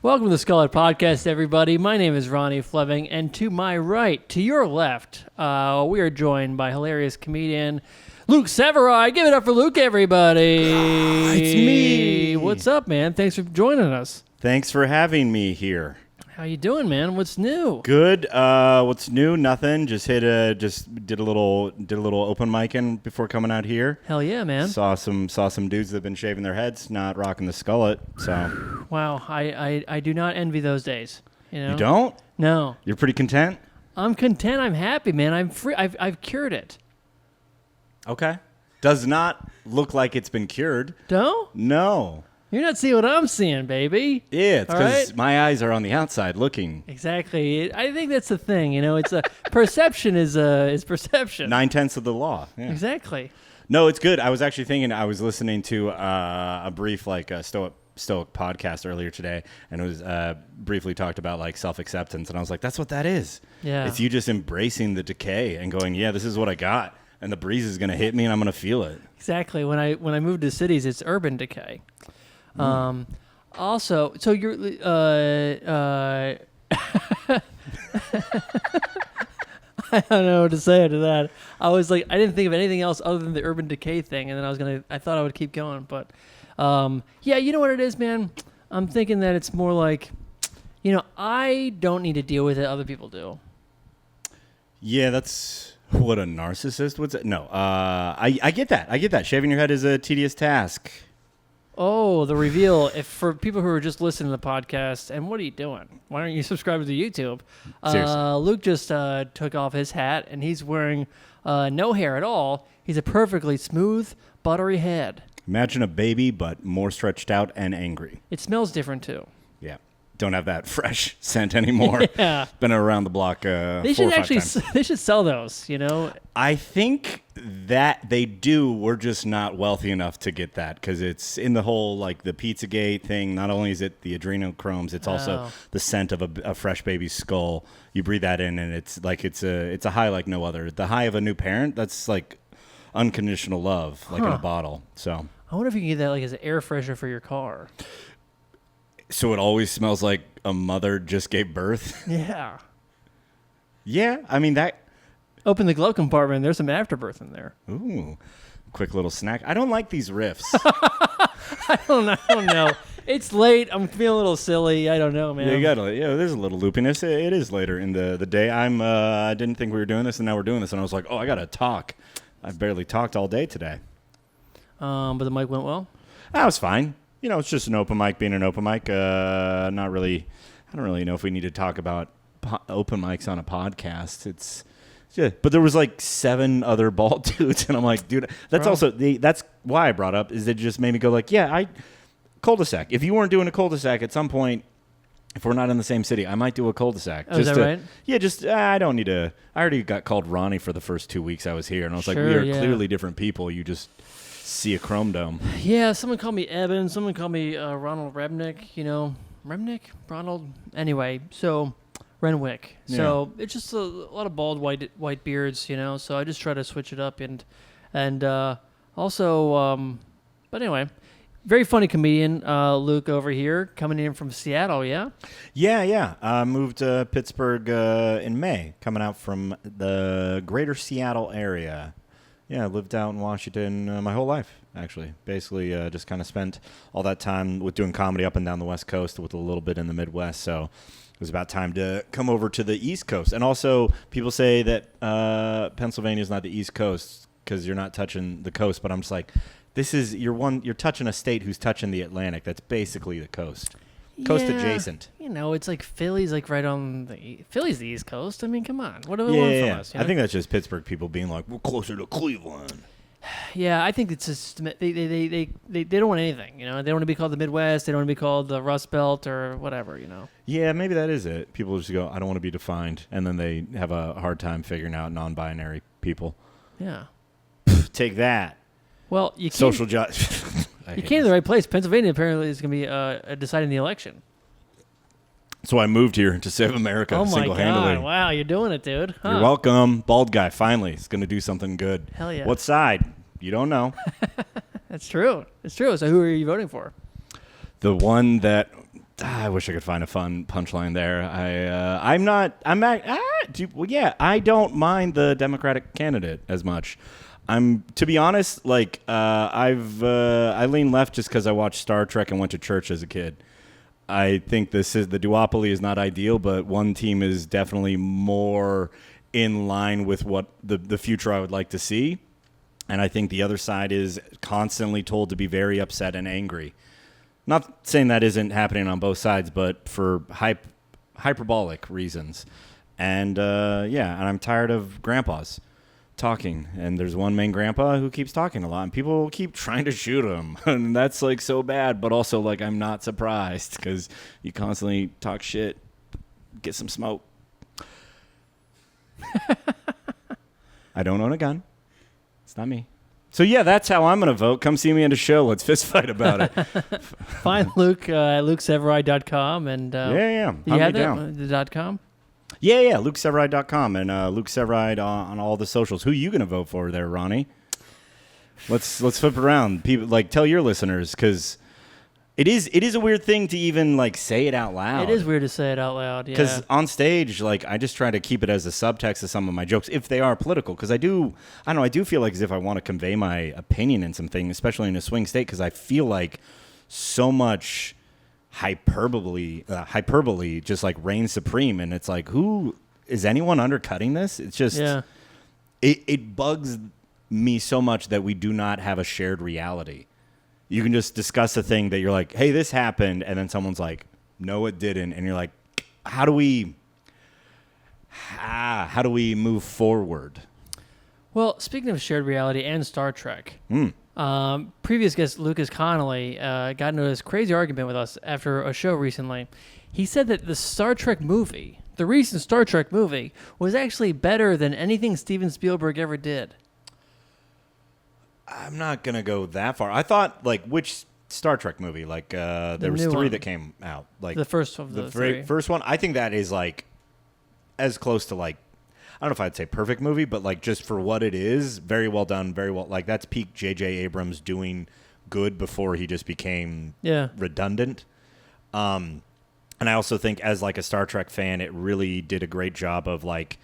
Welcome to the Skullet Podcast, everybody. My name is Ronnie Fleming, and to my right, to your left, we are joined by hilarious comedian Luke Severeid. Give it up for Luke, everybody. It's me. What's up, man? Thanks for joining us. Thanks for having me here. How you doing, man? What's new? Good. What's new? Nothing. Just did a little open micing before coming out here. Hell yeah, man. Saw some dudes that have been shaving their heads, not rocking the skullet. So. Wow, I do not envy those days. You know? You don't? No. You're pretty content? I'm content. I'm happy, man. I'm free. I've cured it. Okay. Does not look like it's been cured. Don't? No. You're not seeing what I'm seeing, baby. Yeah, it's because right? my eyes are on the outside looking. Exactly. I think that's the thing. You know, it's a perception is perception. 9/10 of the law. Yeah. Exactly. No, it's good. I was actually thinking. I was listening to a brief Stoic podcast earlier today, and it was briefly talked about like self-acceptance, and I was like, that's what that is. Yeah. It's you just embracing the decay and going, yeah, this is what I got, and the breeze is gonna hit me, and I'm gonna feel it. Exactly. When I moved to cities, it's urban decay. Also, so you're I don't know what to say to that. I was like, I didn't think of anything else other than the urban decay thing, and then I thought I would keep going, but yeah, you know what it is, man? I'm thinking that it's more like, you know, I don't need to deal with it, other people do. Yeah, that's what a narcissist would say. No, I get that. I get that. Shaving your head is a tedious task. Oh, the reveal. If for people who are just listening to the podcast, and what are you doing? Why aren't you subscribed to YouTube? Seriously. Luke just took off his hat, and he's wearing no hair at all. He's a perfectly smooth, buttery head. Imagine a baby, but more stretched out and angry. It smells different, too. Yeah. Don't have that fresh scent anymore. Yeah. Been around the block They 4 or 5 actually times. they should sell those, you know? I think that they do. We're just not wealthy enough to get that because it's in the whole, like, the Pizzagate thing. Not only is it the adrenochromes, it's also the scent of a fresh baby's skull. You breathe that in, and it's like it's a high like no other. The high of a new parent, that's like unconditional love, like in a bottle. So I wonder if you can get that like as an air freshener for your car. So it always smells like a mother just gave birth? Yeah. Yeah, I mean that. Open the glove compartment, there's some afterbirth in there. Ooh, quick little snack. I don't like these riffs. I don't know. It's late. I'm feeling a little silly. I don't know, man. There's a little loopiness. It is later in the day. I didn't think we were doing this, and now we're doing this, and I was like, oh, I gotta talk. I've barely talked all day today. But the mic went well? That was fine. You know, it's just an open mic being an open mic. Not really. I don't really know if we need to talk about open mics on a podcast. Yeah, but there was like 7 other bald dudes, and I'm like, dude, that's also that's why I brought up is it just made me go like, yeah, cul-de-sac. If you weren't doing a cul-de-sac at some point, if we're not in the same city, I might do a cul-de-sac. Oh, is that right? Yeah, I don't need to. I already got called Ronnie for the first 2 weeks I was here, and I was like, we are clearly different people. You just see a chrome dome. Yeah, someone called me Evan. Someone called me Ronald Rebnick. You know, Ronald. Anyway, so Renwick. Yeah. So it's just a lot of bald white beards. You know, so I just try to switch it up and also. But anyway, very funny comedian Luke over here coming in from Seattle. Yeah. Yeah. I moved to Pittsburgh in May, coming out from the greater Seattle area. Yeah, I lived out in Washington my whole life, actually. Basically, just kind of spent all that time with doing comedy up and down the West Coast with a little bit in the Midwest. So it was about time to come over to the East Coast. And also, people say that Pennsylvania is not the East Coast because you're not touching the coast. But I'm just like, you're touching a state who's touching the Atlantic. That's basically the coast. Coast adjacent. You know, it's like Philly's like right on Philly's the East Coast. I mean, come on. What do we want from us? You know? I think that's just Pittsburgh people being like, we're closer to Cleveland. Yeah, I think it's just they don't want anything. You know, they don't want to be called the Midwest. They don't want to be called the Rust Belt or whatever. You know. Yeah, maybe that is it. People just go, I don't want to be defined, and then they have a hard time figuring out non-binary people. Yeah. Take that. Well, you can't. Social justice. You came to the right place. Pennsylvania apparently is going to be deciding the election. So I moved here to save America single-handedly. Oh, my God. Wow, you're doing it, dude. Huh. You're welcome. Bald guy, finally. He's going to do something good. Hell yeah. What side? You don't know. That's true. It's true. So who are you voting for? The one that I wish I could find a fun punchline there. I don't mind the Democratic candidate as much. To be honest, like I lean left just because I watched Star Trek and went to church as a kid. I think the duopoly is not ideal, but one team is definitely more in line with what the future I would like to see. And I think the other side is constantly told to be very upset and angry. Not saying that isn't happening on both sides, but for hyperbolic reasons. And and I'm tired of grandpas talking. And there's one main grandpa who keeps talking a lot, and people keep trying to shoot him. And that's like so bad, but also like I'm not surprised because you constantly talk shit, get some smoke. I don't own a gun. It's not me. So, yeah, that's how I'm going to vote. Come see me at a show. Let's fist fight about it. Find Luke at lukesevereid.com. And, yeah. You have the .com? Yeah, lukesevereid.com and Luke Severeid on all the socials. Who are you going to vote for there, Ronnie? Let's flip it around. People, like, tell your listeners, because it is a weird thing to even, like, say it out loud. It is weird to say it out loud, yeah. Because on stage, like, I just try to keep it as a subtext of some of my jokes, if they are political. Because I do feel like as if I want to convey my opinion in something, especially in a swing state, because I feel like so much hyperbole just, like, reigns supreme. And it's like, is anyone undercutting this? It's just, it bugs me so much that we do not have a shared reality. You can just discuss a thing that you're like, hey, this happened, and then someone's like, no, it didn't, and you're like, how do we move forward? Well, speaking of shared reality and Star Trek, previous guest Lucas Connolly got into this crazy argument with us after a show recently. He said that the recent Star Trek movie, was actually better than anything Steven Spielberg ever did. I'm not going to go that far. I thought, like, which Star Trek movie? Like, there was 3 that came out. Like the first of the 3. First one, I think that is, like, as close to, like, I don't know if I'd say perfect movie, but, like, just for what it is, very well done, very well. Like, that's peak J.J. Abrams doing good before he just became redundant. And I also think as, like, a Star Trek fan, it really did a great job of, like,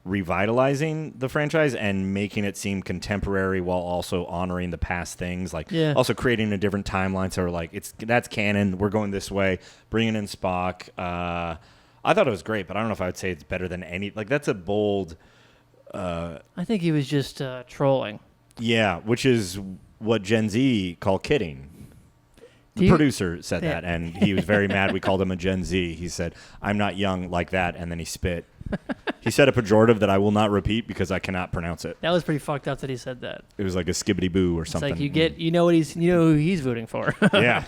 revitalizing the franchise and making it seem contemporary while also honoring the past things, like also creating a different timeline. So like that's canon. We're going this way. Bringing in Spock. I thought it was great, but I don't know if I would say it's better than any. Like that's a bold. I think he was just trolling. Yeah, which is what Gen Z call kidding. The producer said that, and he was very mad. We called him a Gen Z. He said, "I'm not young like that," and then he spit. He said a pejorative that I will not repeat because I cannot pronounce it. That was pretty fucked up that he said that. It was like a skibbity boo or something. It's like you know who he's voting for. Yeah.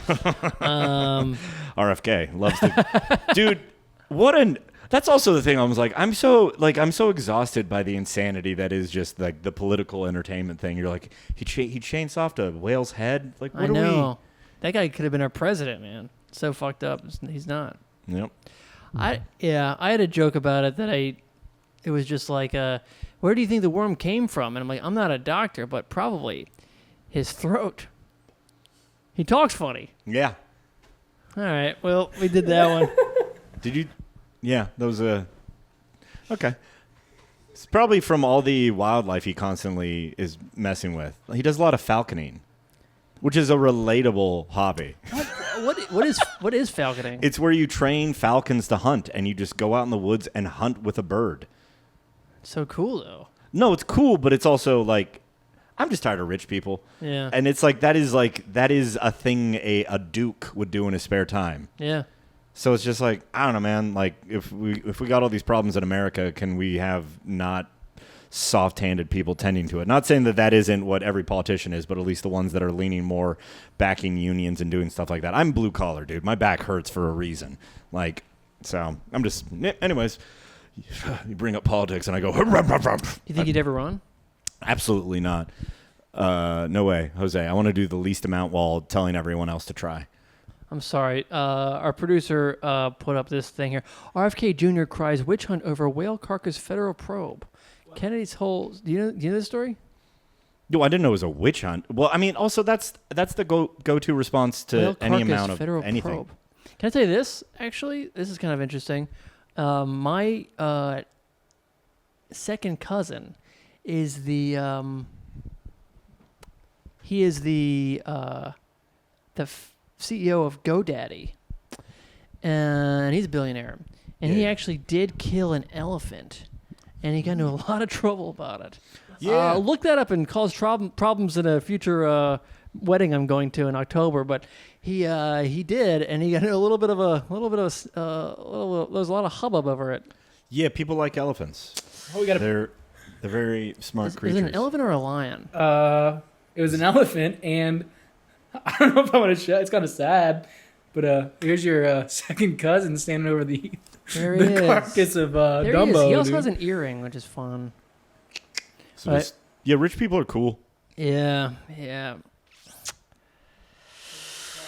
RFK loves to. Dude, that's also the thing. I was like, I'm so exhausted by the insanity that is just like the political entertainment thing. You're like, he chainsaw a whale's head. Like, what I know. That guy could have been our president, man. So fucked up. He's not. Yep. I had a joke about it that it was just like, where do you think the worm came from? And I'm like, I'm not a doctor, but probably his throat. He talks funny. Yeah. All right. Well, we did that one. Did you? Yeah, that was okay. It's probably from all the wildlife he constantly is messing with. He does a lot of falconing, which is a relatable hobby. What is falconing? It's where you train falcons to hunt, and you just go out in the woods and hunt with a bird. So cool, though. No, it's cool, but it's also like, I'm just tired of rich people. Yeah. And it's like that is a thing a duke would do in his spare time. Yeah. So it's just like, I don't know, man. Like if we got all these problems in America, can we have not soft-handed people tending to it? Not saying that isn't what every politician is, but at least the ones that are leaning more backing unions and doing stuff like that. I'm blue collar, dude. My back hurts for a reason. Like, so I'm just, anyways, you bring up politics and I go, you think you'd ever run? Absolutely not. No way, Jose. I want to do the least amount while telling everyone else to try. I'm sorry. Our producer put up this thing here. RFK Jr. cries witch hunt over whale carcass federal probe. Kennedy's whole. Do you know this story? No, I didn't know it was a witch hunt. Well, I mean, also that's the go-to response to any amount of anything. Probe. Can I tell you this? Actually, this is kind of interesting. My second cousin is he is the CEO of GoDaddy, and he's a billionaire. And he actually did kill an elephant, and he got into a lot of trouble about it. Yeah. Look that up and cause problems in a future wedding I'm going to in October. But he did, and he got into a little bit of there's a lot of hubbub over it. Yeah, people like elephants. Oh, we got They're very smart creatures. Is it an elephant or a lion? It was an elephant, and I don't know if I want to show. It's kind of sad, but here's your second cousin standing over the There he is. carcass of There he is. Dumbo. He also dude. has an earring, which is fun. So just, yeah, rich people are cool. Yeah.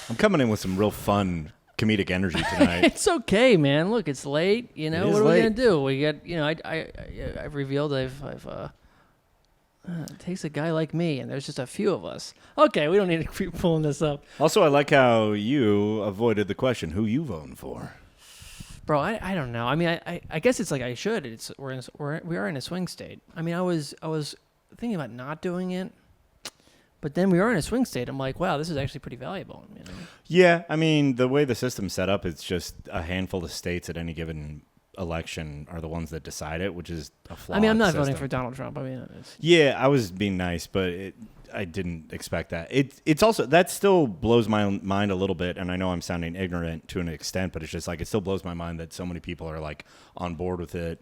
I'm coming in with some real fun comedic energy tonight. It's okay, man. Look, it's late. You know, It is what are we late. gonna do? We got, I've revealed it takes a guy like me, and there's just a few of us. Okay, we don't need to keep pulling this up, Also, I like how you avoided the question, who you voting for? bro. I don't know. I mean, I guess it's like I should. We are in a swing state. I mean, I was thinking about not doing it, but then we are in a swing state. I'm like, wow, this is actually pretty valuable. You know? Yeah, I mean, the way the system's set up, it's just a handful of states at any given election are the ones that decide it, which is a flawed I mean, I'm not system. voting for Donald Trump. I mean, Yeah, I was being nice, but I didn't expect that. It's also, that still blows my mind a little bit, and I know I'm sounding ignorant to an extent, but it's just like, it still blows my mind that so many people are like on board with it,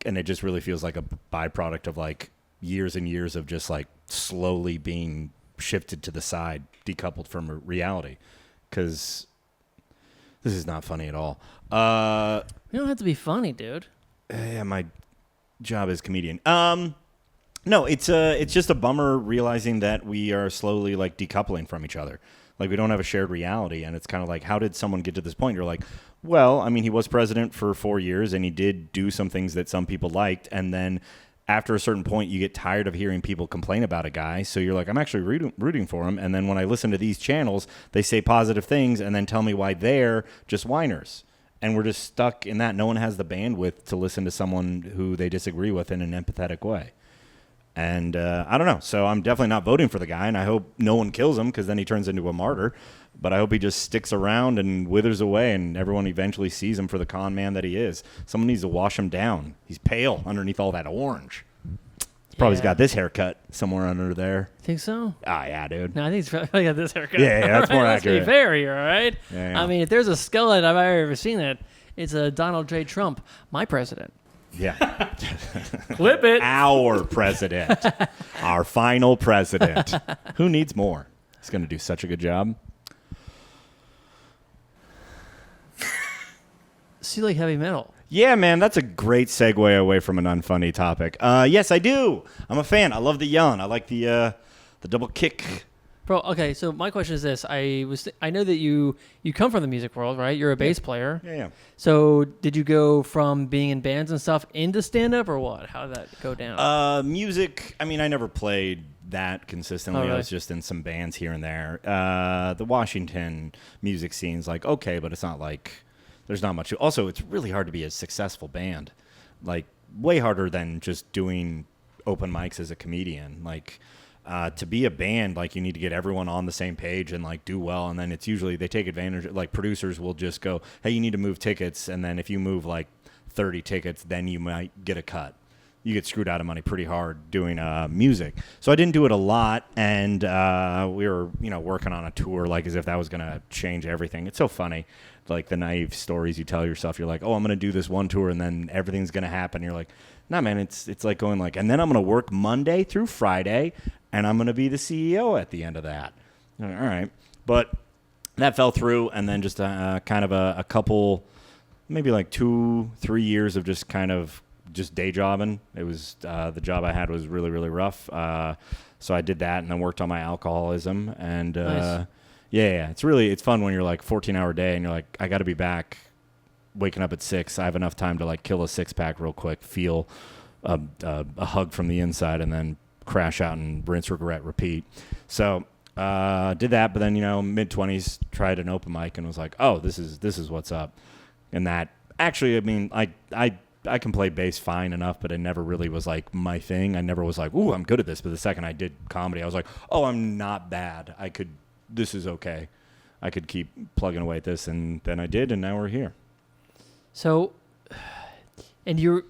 and it just really feels like a byproduct of like years and years of just like slowly being shifted to the side, decoupled from reality, because this is not funny at all. you don't have to be funny, dude. Yeah, my job as comedian. No, it's just a bummer realizing that we are slowly like decoupling from each other. Like we don't have a shared reality, and it's kind of like, how did someone get to this point? You're like, well, I mean, he was president for 4 years, and he did do some things that some people liked, and then after a certain point, you get tired of hearing people complain about a guy, so you're like, I'm actually rooting for him, and then when I listen to these channels, they say positive things, and then tell me why they're just whiners. And we're just stuck in that. No one has the bandwidth to listen to someone who they disagree with in an empathetic way. And I don't know. So I'm definitely not voting for the guy, and I hope no one kills him because then he turns into a martyr. But I hope he just sticks around and withers away, and everyone eventually sees him for the con man that he is. Someone needs to wash him down. He's pale underneath all that orange. Probably got this haircut somewhere under there. Think so? Ah, yeah, dude. No, I think he's probably got this haircut. Yeah, that's more Let's accurate. be fair here, all right? Yeah. I mean, if there's a skeleton I've ever seen it's a Donald J. Trump, my president. Yeah. Clip it. Our president. Our final president. Who needs more? He's going to do such a good job. So you like heavy metal? Yeah, man, that's a great segue away from an unfunny topic. Yes, I do. I'm a fan. I love the yelling. I like the double kick. Bro, okay, so my question is this. I know that you come from the music world, right? You're a bass player. Yeah. So did you go from being in bands and stuff into stand-up or what? How did that go down? Music, I mean, I never played that consistently. Oh, really? I was just in some bands here and there. The Washington music scene's like, okay, but it's not like, there's not much. Also, it's really hard to be a successful band. Like, way harder than just doing open mics as a comedian. Like, to be a band, like, you need to get everyone on the same page and, like, do well. And then it's usually, they take advantage. Like, producers will just go, hey, you need to move tickets. And then if you move, like, 30 tickets, then you might get a cut. You get screwed out of money pretty hard doing music. So I didn't do it a lot. And we were, working on a tour, like, as if that was going to change everything. It's so funny. Like, the naive stories you tell yourself. You're like, oh, I'm going to do this one tour, and then everything's going to happen. You're like, nah, man, it's like going like, and then I'm going to work Monday through Friday, and I'm going to be the CEO at the end of that. All right. But that fell through, and then just kind of a couple, maybe like 2-3 years of just kind of just day jobbing. It was the job I had was really, really rough. So I did that and then worked on my alcoholism. And Nice. yeah, it's fun when you're like 14-hour day and you're like, I got to be back waking up at 6. I have enough time to like kill a 6-pack real quick, feel a hug from the inside, and then crash out and rinse, regret, repeat. So Did that, but then mid-20s tried an open mic and was like, oh, this is what's up. And that actually, I mean, I can play bass fine enough, but it never really was like my thing. I never was like, ooh, I'm good at this. But the second I did comedy, I was like, oh, I'm not bad. This is okay. I could keep plugging away at this, and then I did, and now we're here. So, and you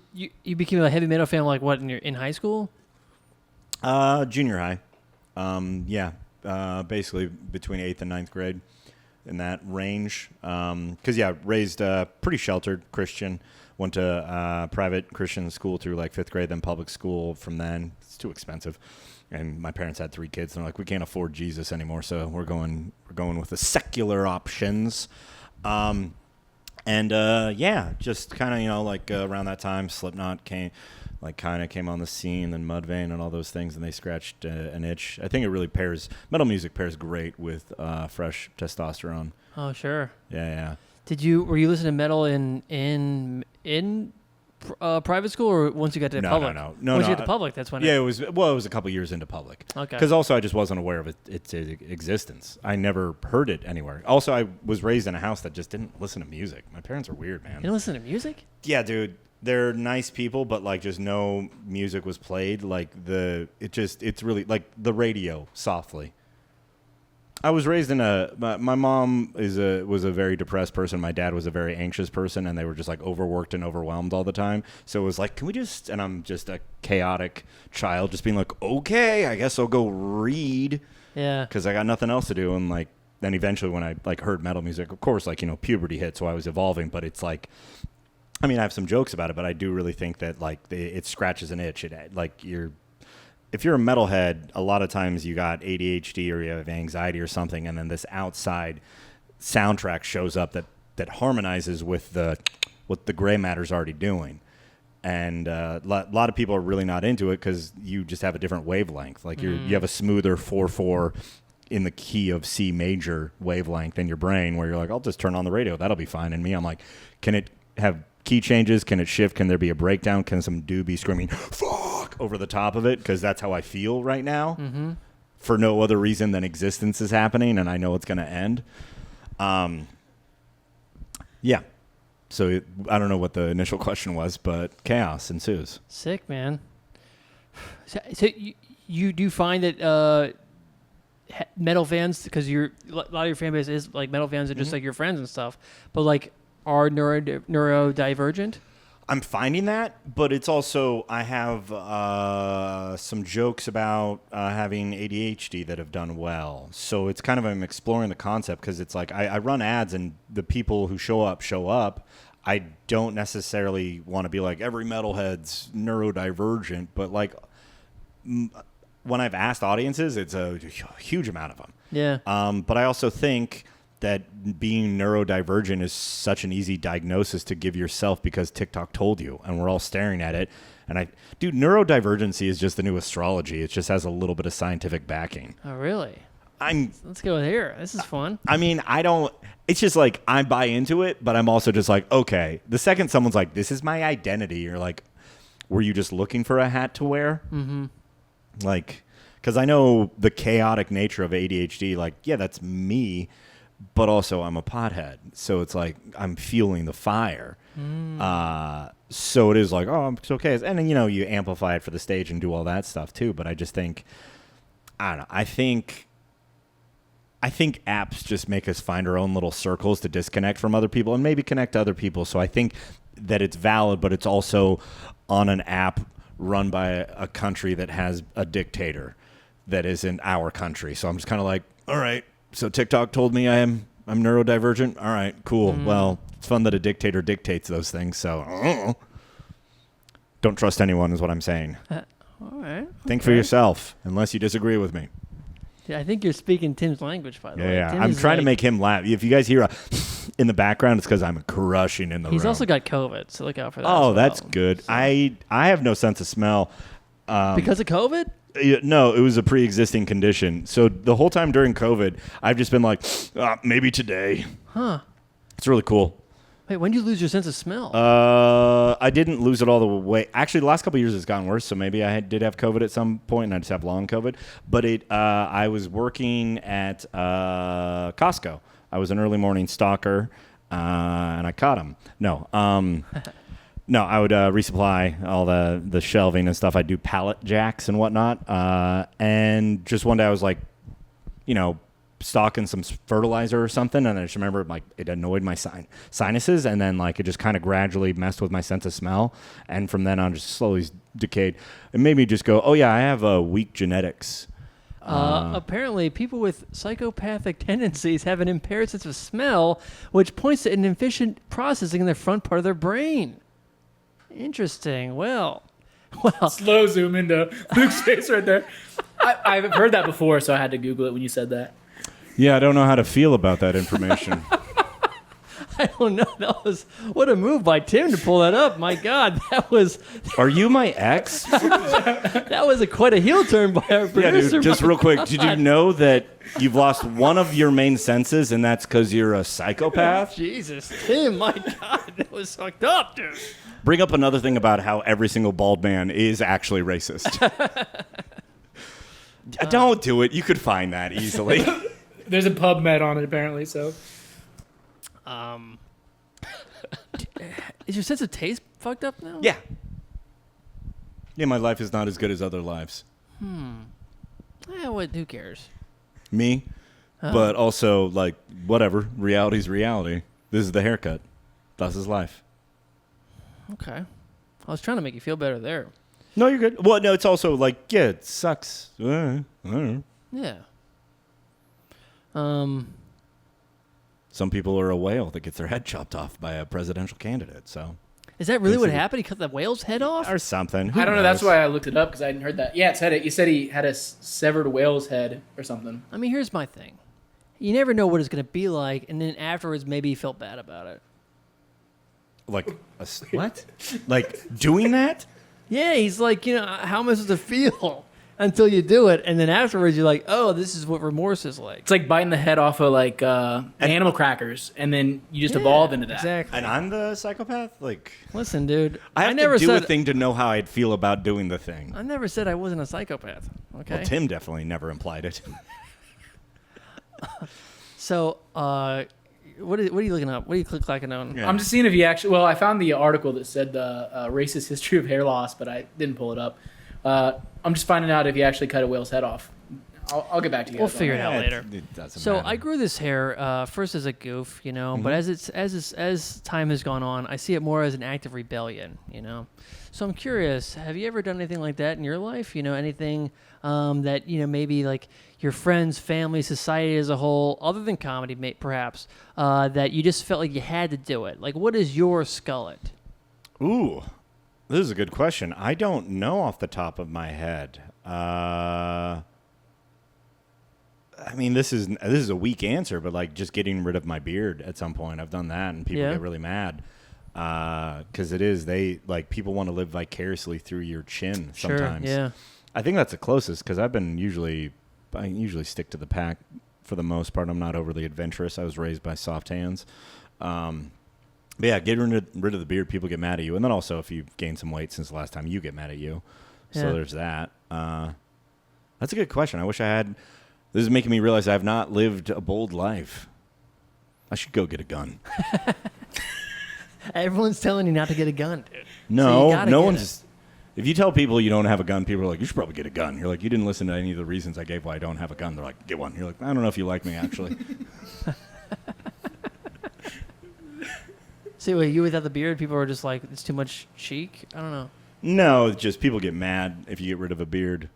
became a heavy metal fan like what in high school? Junior high. Yeah. Basically between 8th and 9th grade, in that range. Because, raised pretty sheltered Christian. Went to private Christian school through like 5th grade, then public school from then. It's too expensive. And my parents had 3 kids, and they're like, we can't afford Jesus anymore, so we're going with the secular options. Just kind of, around that time, Slipknot came on the scene, then Mudvayne and all those things, and they scratched an itch. I think it really metal music pairs great with fresh testosterone. Oh, sure. Yeah. Were you listening to metal in private school, or once you got to public? No. Once you got to public, that's when. Yeah, it was a couple years into public. Okay. Because also I just wasn't aware of its existence. I never heard it anywhere. Also, I was raised in a house that just didn't listen to music. My parents are weird, man. You didn't listen to music? Yeah, dude. They're nice people, but like just no music was played. Like it's really like the radio softly. I was raised in my mom was a very depressed person. My dad was a very anxious person, and they were just like overworked and overwhelmed all the time. So it was like, can we just, and I'm just a chaotic child just being like, okay, I guess I'll go read. Yeah. Cause I got nothing else to do. And like, then eventually when I like heard metal music, of course, like, puberty hit. So I was evolving, but it's like, I mean, I have some jokes about it, but I do really think that like it scratches an itch. If you're a metalhead, a lot of times you got ADHD or you have anxiety or something, and then this outside soundtrack shows up that harmonizes with what the gray matter's already doing. And a lot of people are really not into it because you just have a different wavelength. Like you have a smoother 4/4 in the key of C major wavelength in your brain where you're like, I'll just turn on the radio. That'll be fine. And me, I'm like, can it have key changes? Can it shift? Can there be a breakdown? Can some dude be screaming, fuck, over the top of it? Because that's how I feel right now. Mm-hmm. For no other reason than existence is happening, and I know it's going to end. Yeah. So I don't know what the initial question was, but chaos ensues. Sick, man. So you do find that metal fans, because a lot of your fan base is like metal fans are just like your friends and stuff, but like are neurodivergent? I'm finding that, but it's also, I have some jokes about having ADHD that have done well. So it's kind of, I'm exploring the concept because it's like I run ads and the people who show up. I don't necessarily want to be like every metalhead's neurodivergent, but like when I've asked audiences, it's a huge amount of them. Yeah. But I also think that being neurodivergent is such an easy diagnosis to give yourself because TikTok told you, and we're all staring at it. And neurodivergency is just the new astrology. It just has a little bit of scientific backing. Oh, really? Let's go here. This is fun. I mean, it's just like I buy into it, but I'm also just like, okay, the second someone's like, this is my identity, you're like, were you just looking for a hat to wear? Mm-hmm. Like, because I know the chaotic nature of ADHD, like, yeah, that's me. But also I'm a pothead, so it's like I'm fueling the fire. So it is like, oh, it's okay. And then, you amplify it for the stage and do all that stuff too. But I just think, I don't know. I think apps just make us find our own little circles to disconnect from other people and maybe connect to other people. So I think that it's valid, but it's also on an app run by a country that has a dictator that isn't our country. So I'm just kind of like, all right. So TikTok told me I'm neurodivergent. All right, cool. Well, it's fun that a dictator dictates those things. So don't trust anyone is what I'm saying. All right. Think for yourself, unless you disagree with me. Yeah, I think you're speaking Tim's language, by the way. Yeah, Tim I'm trying to make him laugh. If you guys hear a in the background, it's because I'm crushing in the room. He's also got COVID, so look out for that. Oh, that's good. So. I have no sense of smell. Because of COVID? No, it was a pre-existing condition. So the whole time during COVID, I've just been like, maybe today. Huh. It's really cool. Wait, when did you lose your sense of smell? I didn't lose it all the way. Actually, the last couple of years it's gotten worse. So maybe did have COVID at some point, and I just have long COVID. But I was working at Costco. I was an early morning stalker, and I caught him. No, no, I would resupply all the shelving and stuff. I'd do pallet jacks and whatnot. And just one day I was like, stocking some fertilizer or something, and I just remember like it annoyed my sinuses, and then like it just kind of gradually messed with my sense of smell, and from then on just slowly decayed. It made me just go, oh yeah, I have weak genetics. Apparently, people with psychopathic tendencies have an impaired sense of smell, which points to inefficient processing in the front part of their brain. Interesting. Well. Slow zoom into Luke's face right there. I've heard that before, so I had to Google it when you said that. Yeah, I don't know how to feel about that information. I don't know. What a move by Tim to pull that up. My God, that was. Are you my ex? That was quite a heel turn by our producer. Yeah, dude, just real quick. Did you know that you've lost one of your main senses, and that's because you're a psychopath? Jesus, Tim, my God, that was fucked up, dude. Bring up another thing about how every single bald man is actually racist. Don't do it. You could find that easily. There's a PubMed on it apparently, so. Is your sense of taste fucked up now? Yeah. Yeah, my life is not as good as other lives. Who cares? Me? But also, like, whatever. Reality's reality. This is the haircut. Thus is life. Okay. I was trying to make you feel better there. No, you're good. Well, no, it's also like, yeah, it sucks. I don't know. Yeah. Some people are a whale that gets their head chopped off by a presidential candidate, so. Is that really what happened? He cut the whale's head off? Or something. I don't know. That's why I looked it up, because I hadn't heard that. Yeah, it said it. You said he had a severed whale's head or something. I mean, here's my thing. You never know what it's going to be like, and then afterwards maybe you felt bad about it. Like, what? Like, doing that? Yeah, he's like, how am I supposed to feel until you do it? And then afterwards you're like, oh, this is what remorse is like. It's like biting the head off of like animal crackers, and then you just evolve into that. Exactly. And I'm the psychopath? Like, listen, dude. I have never to do said a thing to know how I'd feel about doing the thing. I never said I wasn't a psychopath. Okay. Well, Tim definitely never implied it. So, what are you looking up? What are you clacking on? Yeah. I'm just seeing if he actually. Well, I found the article that said the racist history of hair loss, but I didn't pull it up. I'm just finding out if he actually cut a whale's head off. I'll get back to you. We'll guys on figure it that. out later. It doesn't So matter. I grew this hair first as a goof, but as time has gone on, I see it more as an act of rebellion, So I'm curious, have you ever done anything like that in your life? Anything that maybe like your friends, family, society as a whole, other than comedy, perhaps, that you just felt like you had to do it. Like, what is your Skullet? Ooh, this is a good question. I don't know off the top of my head. I mean, this is a weak answer, but like just getting rid of my beard at some point. I've done that, and people get really mad because people want to live vicariously through your chin sometimes. Sure, yeah. I think that's the closest because I usually stick to the pack for the most part. I'm not overly adventurous. I was raised by soft hands. But yeah, getting rid of the beard, people get mad at you, and then also if you've gained some weight since the last time, you get mad at you. So there's that. That's a good question. I wish I had. This is making me realize I have not lived a bold life. I should go get a gun. Everyone's telling you not to get a gun, dude. No, So no one's. If you tell people you don't have a gun, people are like, you should probably get a gun. You're like, you didn't listen to any of the reasons I gave why I don't have a gun. They're like, get one. You're like, I don't know if you like me, actually. See, wait, you without the beard, people are just like, it's too much cheek? I don't know. No, it's just people get mad if you get rid of a beard.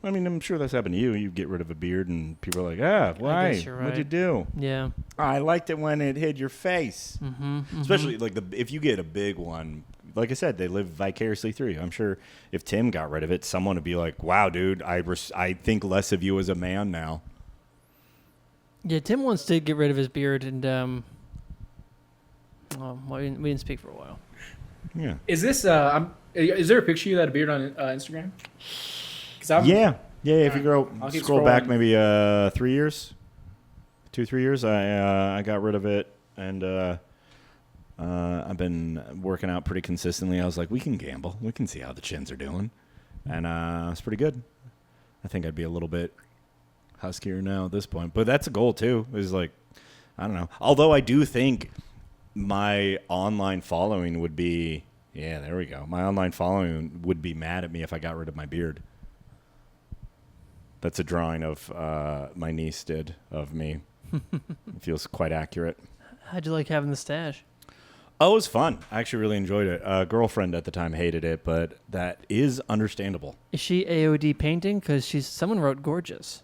I mean, I'm sure that's happened to you. You get rid of a beard, and people are like, why? guess you're right. What'd you do? Yeah. I liked it when it hid your face. Especially, like, if you get a big one, like I said, they live vicariously through you. I'm sure if Tim got rid of it, someone would be like, wow, dude, I think less of you as a man now. Yeah, Tim wants to get rid of his beard, and we didn't speak for a while. Yeah. Is this? Is there a picture of you that had a beard on Instagram? Yeah. If you I'll keep scroll back scrolling. maybe 3 years, 2-3 years, I got rid of it, and I've been working out pretty consistently. I was like, we can gamble. We can see how the chins are doing. And it's pretty good. I think I'd be a little bit huskier now at this point. But that's a goal, too, is like, I don't know. Although I do think my online following would be, yeah, there we go. My online following would be mad at me if I got rid of my beard. That's a drawing of my niece did of me. It feels quite accurate. How'd you like having the stash? Oh, it was fun. I actually really enjoyed it. Girlfriend at the time hated it, but that is understandable. Is she AOD painting? Because someone wrote gorgeous.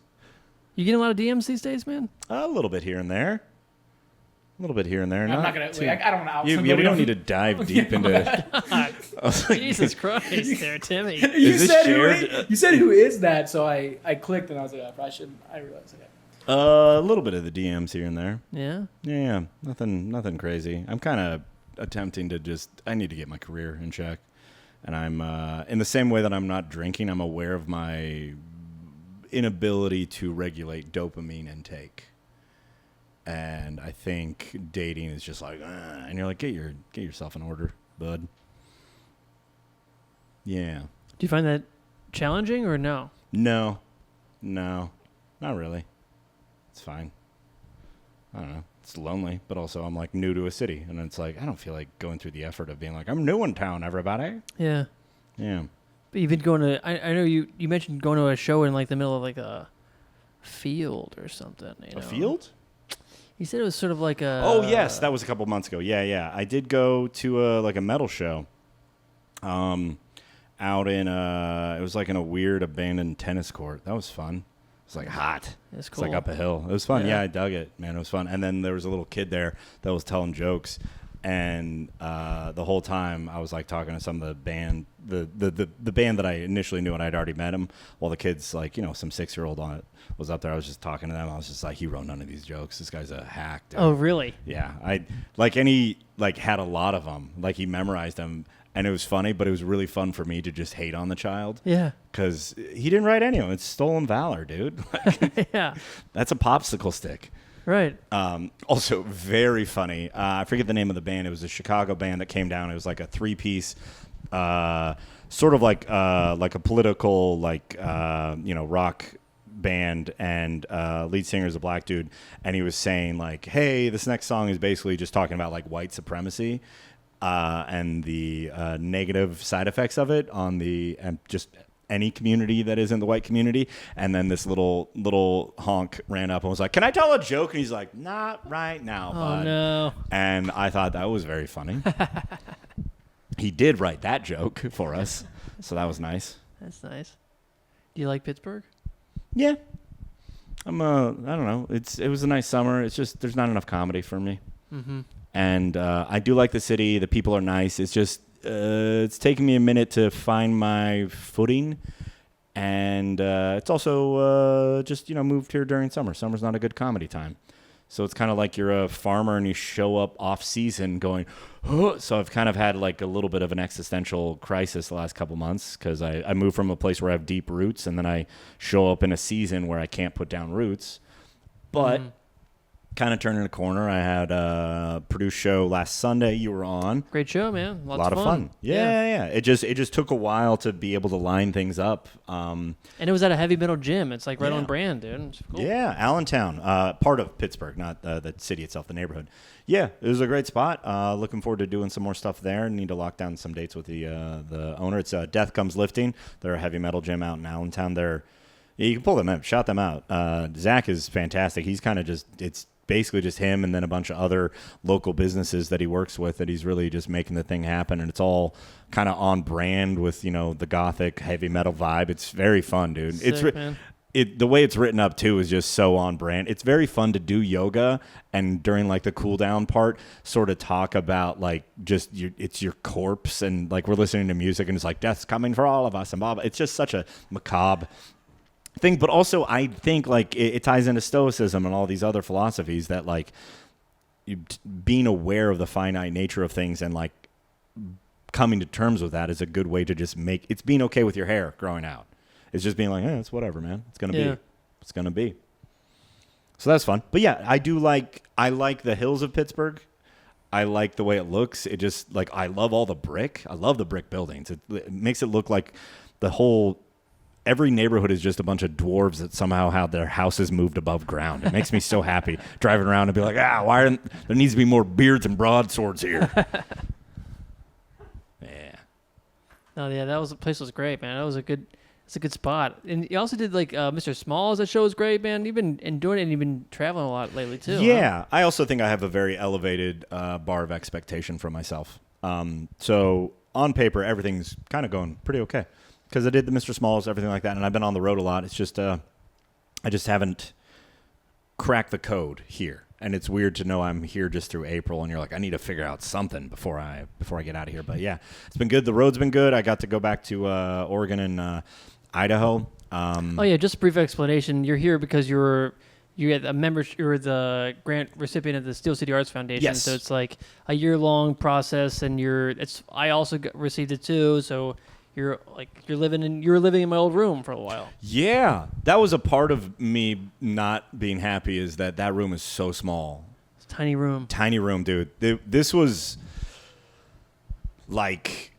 You getting a lot of DMs these days, man? A little bit here and there. A little bit here and there. I'm not gonna. I don't want to out somebody. Yeah, we don't need to dive deep into. Jesus Christ, there, Timmy. You this said shared? you said who is that? So I clicked and I was like, I probably shouldn't. I realized that. A little bit of the DMs here and there. Yeah. Yeah, nothing crazy. I'm kind of attempting to I need to get my career in check, and I'm in the same way that I'm not drinking. I'm aware of my inability to regulate dopamine intake. And I think dating is just like, and you're like, get yourself in order, bud. Yeah. Do you find that challenging or no? No, not really. It's fine. I don't know. It's lonely, but also I'm like new to a city, and it's like I don't feel like going through the effort of being like I'm new in town, everybody. Yeah. Yeah. But you've been going to. I know you mentioned going to a show in like the middle of like a field or something. A field? You said it was sort of like a... Oh, yes. That was a couple months ago. Yeah. I did go to a metal show out in it was like in a weird abandoned tennis court. That was fun. It was like hot. That's cool. It's like up a hill. It was fun. Yeah. Yeah, I dug it, man. It was fun. And then there was a little kid there that was telling jokes. And the whole time I was like talking to some of the band, the band that I initially knew, and I'd already met him. While the kid's like, some 6-year-old on it was up there. I was just talking to them. I was just like, he wrote none of these jokes. This guy's a hack, dude. Oh, really? Yeah. And he had a lot of them. Like he memorized them, and it was funny. But it was really fun for me to just hate on the child. Yeah. Because he didn't write any of them. It's stolen valor, dude. Yeah. That's a popsicle stick. Right. Also very funny. I forget the name of the band. It was a Chicago band that came down. It was like a 3-piece, sort of like a political, rock band, and lead singer is a black dude, and he was saying like, hey, this next song is basically just talking about like white supremacy and the negative side effects of it on just any community that isn't the white community. And then this little honk ran up and was like, can I tell a joke? And he's like, not right now, bud. Oh, no. And I thought that was very funny. He did write that joke for us, so that was nice. That's nice. Do you like Pittsburgh? Yeah. I don't know. It was a nice summer. It's just there's not enough comedy for me. Mm-hmm. And I do like the city. The people are nice. It's just it's taken me a minute to find my footing, and it's also just moved here during summer. Summer's not a good comedy time, so it's kind of like you're a farmer and you show up off season going, oh. So I've kind of had like a little bit of an existential crisis the last couple months because I moved from a place where I have deep roots, and then I show up in a season where I can't put down roots, but. Kind of turning a corner. I had a produced show last Sunday. You were on. Great show, man. A lot of fun. Yeah. It just took a while to be able to line things up. And it was at a heavy metal gym. It's like right on brand, dude. It's cool. Yeah, Allentown, part of Pittsburgh, not the city itself, the neighborhood. Yeah, it was a great spot. Looking forward to doing some more stuff there. Need to lock down some dates with the owner. It's Death Comes Lifting. They're a heavy metal gym out in Allentown. Yeah, you can pull them up, shout them out. Zach is fantastic. He's kind of it's basically just him and then a bunch of other local businesses that he works with that he's really just making the thing happen, and it's all kind of on brand with the gothic heavy metal vibe. It's very fun, dude. Sick, man. The way it's written up too is just so on brand. It's very fun to do yoga, and during like the cool down part sort of talk about like just it's your corpse, and like we're listening to music and it's like death's coming for all of us and blah blah. It's just such a macabre thing, but also I think like it ties into Stoicism and all these other philosophies that like being aware of the finite nature of things and like coming to terms with that is a good way to just it's being okay with your hair growing out. It's just being like, it's whatever, man. It's gonna be. It's gonna be. So that's fun. But yeah, I like the hills of Pittsburgh. I like the way it looks. It just like I love all the brick. I love the brick buildings. It makes it look like the whole every neighborhood is just a bunch of dwarves that somehow had their houses moved above ground. It makes me so happy driving around and be like, why aren't there needs to be more beards and broadswords here? Yeah. Oh yeah, the place was great, man. It's a good spot. And you also did like Mr. Smalls. That show was great, man. You've been enjoying it, and you've been traveling a lot lately too. Yeah, huh? I also think I have a very elevated bar of expectation for myself. So on paper, everything's kind of going pretty okay because I did the Mr. Smalls, everything like that, and I've been on the road a lot. It's just I just haven't cracked the code here, and it's weird to know I'm here just through April, and you're like, I need to figure out something before I get out of here. But yeah, it's been good. The road's been good. I got to go back to Oregon and Idaho. Oh yeah, just a brief explanation. You're here because you're a member. You're the grant recipient of the Steel City Arts Foundation. Yes. So it's like a year-long process, and I also received it too. So you're living in my old room for a while. Yeah, that was a part of me not being happy is that room is so small. It's a tiny room. Tiny room, dude. This was like